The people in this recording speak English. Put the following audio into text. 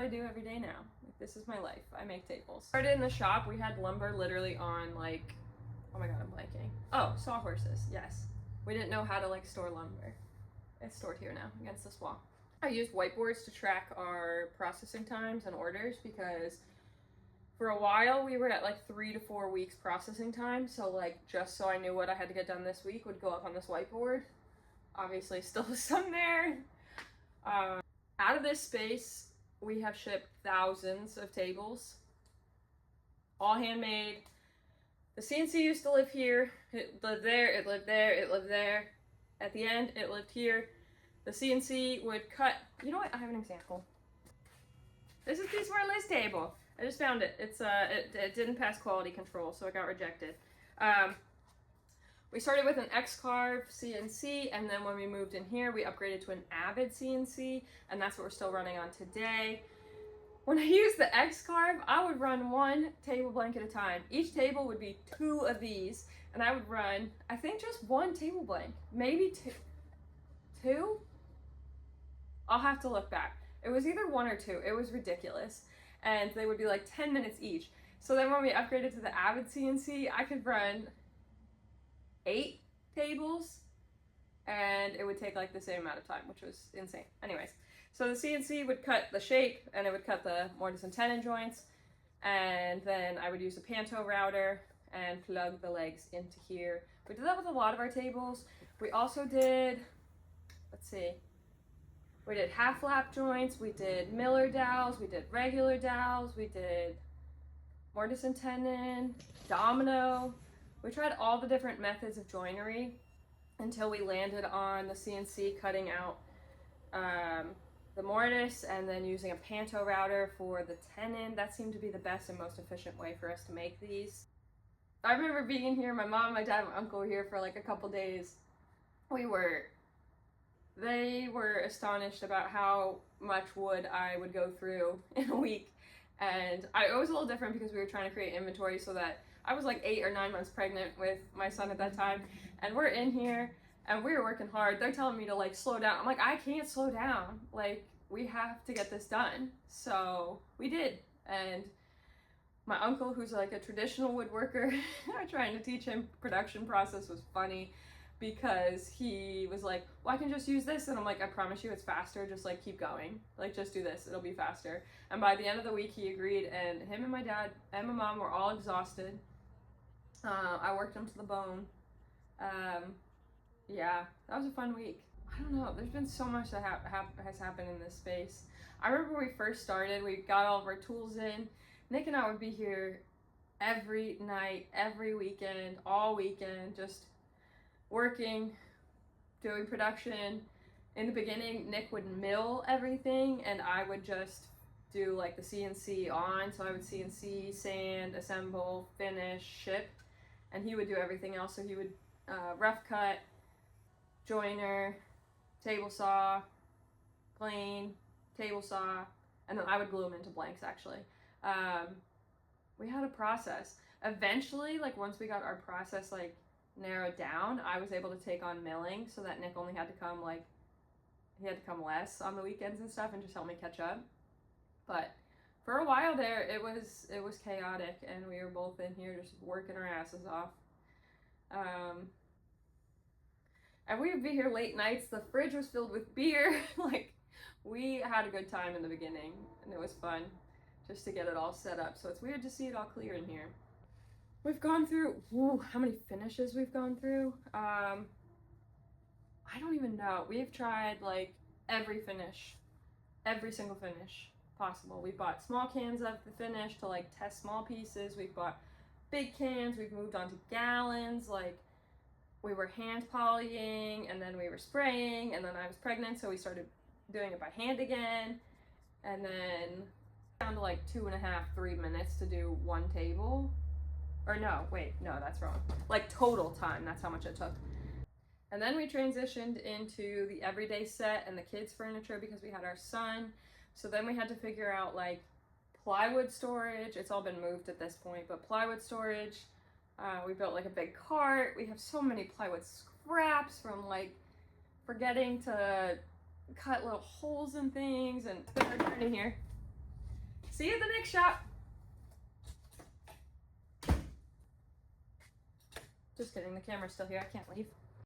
I do every day now. Like, this is my life. I make tables. Started in the shop. We had lumber literally on like, oh my god, I'm blanking. Oh, sawhorses. Yes. We didn't know how to like store lumber. It's stored here now against this wall. I used whiteboards to track our processing times and orders because for a while we were at like 3 to 4 weeks processing time. So like just so I knew what I had to get done this week would go up on this whiteboard. Obviously still some there. Out of this space, we have shipped thousands of tables, all handmade. The CNC used to live here. It lived there, it lived there, it lived there. At the end, it lived here. The CNC would cut, you know what, I have an example. This is a piece of our list table. I just found it. It didn't pass quality control, so it got rejected. We started with an X-Carve CNC, and then when we moved in here, we upgraded to an Avid CNC, and that's what we're still running on today. When I used the X-Carve, I would run one table blank at a time. Each table would be 2 of these, and I would run, I think just 1 table blank, maybe 2. 2? I'll have to look back. It was either 1 or 2. It was ridiculous, and they would be like 10 minutes each. So then when we upgraded to the Avid CNC, I could run 8 tables, and it would take like the same amount of time, which was insane. Anyways, so the CNC would cut the shape, and it would cut the mortise and tenon joints, and then I would use a panto router and plug the legs into here. We did that with a lot of our tables. We also did, let's see, we did half lap joints, we did Miller dowels, we did regular dowels, we did mortise and tenon, domino. We tried all the different methods of joinery until we landed on the CNC cutting out the mortise and then using a panto router for the tenon. That seemed to be the best and most efficient way for us to make these. I remember being in here, my mom, my dad, and my uncle were here for like a couple days. They were astonished about how much wood I would go through in a week. And it was a little different because we were trying to create inventory so that I was like 8 or 9 months pregnant with my son at that time, and we're in here and we were working hard. They're telling me to like slow down. I'm like, I can't slow down. Like, we have to get this done. So we did. And my uncle, who's like a traditional woodworker, trying to teach him production process was funny because he was like, well, I can just use this. And I'm like, I promise you it's faster. Just like keep going. Like, just do this. It'll be faster. And by the end of the week, he agreed. And him and my dad and my mom were all exhausted. I worked them to the bone. Yeah, that was a fun week. I don't know, there's been so much that has happened in this space. I remember when we first started, we got all of our tools in. Nick and I would be here every night, every weekend, all weekend, just working, doing production. In the beginning, Nick would mill everything and I would just do like the CNC on. So I would CNC, sand, assemble, finish, ship. And he would do everything else. So he would rough cut, joiner, table saw, plane, table saw, and then I would glue them into blanks actually. We had a process. Eventually, like once we got our process like narrowed down, I was able to take on milling so that Nick only had to come like, he had to come less on the weekends and stuff and just help me catch up. But for a while there, it was chaotic, and we were both in here just working our asses off. And we would be here late nights. The fridge was filled with beer. Like, we had a good time in the beginning, and it was fun just to get it all set up. So it's weird to see it all clear in here. We've gone through, how many finishes we've gone through? I don't even know. We've tried like every finish, every single finish possible. We bought small cans of the finish to like test small pieces. We've bought big cans. We've moved on to gallons. Like, we were hand polying, and then we were spraying, and then I was pregnant, so we started doing it by hand again. And then down to like 2.5, 3 minutes to do one table. Or no, wait, no, that's wrong. Like total time, that's how much it took. And then we transitioned into the everyday set and the kids' furniture because we had our son. So then we had to figure out like plywood storage. It's all been moved at this point, but plywood storage. We built like a big cart. We have so many plywood scraps from like forgetting to cut little holes in things, and it's been our turn in here. See you at the next shop. Just kidding, the camera's still here. I can't leave.